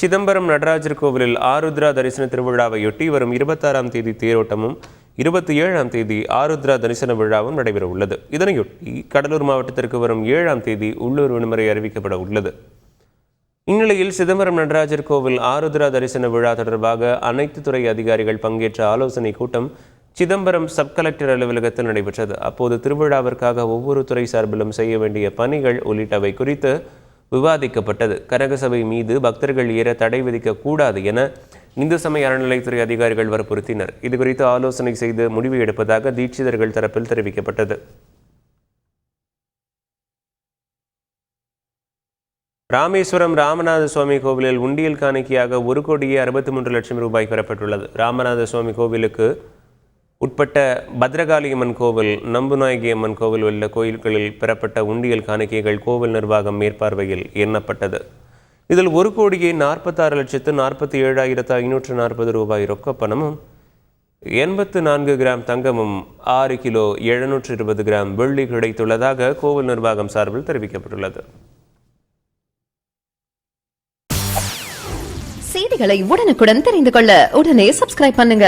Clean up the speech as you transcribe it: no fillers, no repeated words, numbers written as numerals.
சிதம்பரம் நடராஜர் கோவிலில் ஆருத்ரா தரிசன திருவிழாவையொட்டி வரும் 26ஆம் தேதி தேரோட்டமும் 27ஆம் தேதி ஆருத்ரா தரிசன விழாவும் நடைபெற உள்ளது. இதனையொட்டி கடலூர் மாவட்டத்திற்கு வரும் 7ஆம் தேதி உள்ளூர் விடுமுறை அறிவிக்கப்பட உள்ளது. இந்நிலையில் சிதம்பரம் நடராஜர் கோவில் ஆருத்ரா தரிசன விழா தொடர்பாக அனைத்து துறை அதிகாரிகள் பங்கேற்ற ஆலோசனை கூட்டம் சிதம்பரம் சப் கலெக்டர் அலுவலகத்தில் நடைபெற்றது. அப்போது திருவிழாவிற்காக ஒவ்வொரு துறை சார்பிலும் செய்ய வேண்டிய பணிகள் உள்ளிட்டவை குறித்து விவாதிக்கப்பட்டது. கனகசபை மீது பக்தர்கள் ஏற தடை விதிக்க கூடாது என இந்து சமய அறநிலைத்துறை அதிகாரிகள் வற்புறுத்தினர். இதுகுறித்து ஆலோசனை செய்து முடிவு எடுப்பதாக தீட்சிதர்கள் தரப்பில் தெரிவிக்கப்பட்டது. ராமேஸ்வரம் ராமநாத சுவாமி கோவிலில் உண்டியல் காணிக்கையாக 1,63,00,000 ரூபாய் பெறப்பட்டுள்ளது. ராமநாத சுவாமி கோவிலுக்கு உட்பட்ட பத்ரகாளி அம்மன் கோவில், நம்புநாயகி அம்மன் கோவில் உள்ள கோயில்களில் பெறப்பட்ட உண்டியல் காணிக்கைகள் கோவில் நிர்வாகம் மேற்பார்வையில் எண்ணப்பட்டது. இதில் 1,46,47,540 ரூபாய் ரொக்கப்பணமும் 84 கிராம் தங்கமும் 6 கிலோ 720 கிராம் வெள்ளி கிடைத்துள்ளதாக கோவில் நிர்வாகம் சார்பில் தெரிவிக்கப்பட்டுள்ளது. செய்திகளை உடனுக்குடன் தெரிந்து கொள்ள உடனே சப்ஸ்கிரைப் பண்ணுங்க.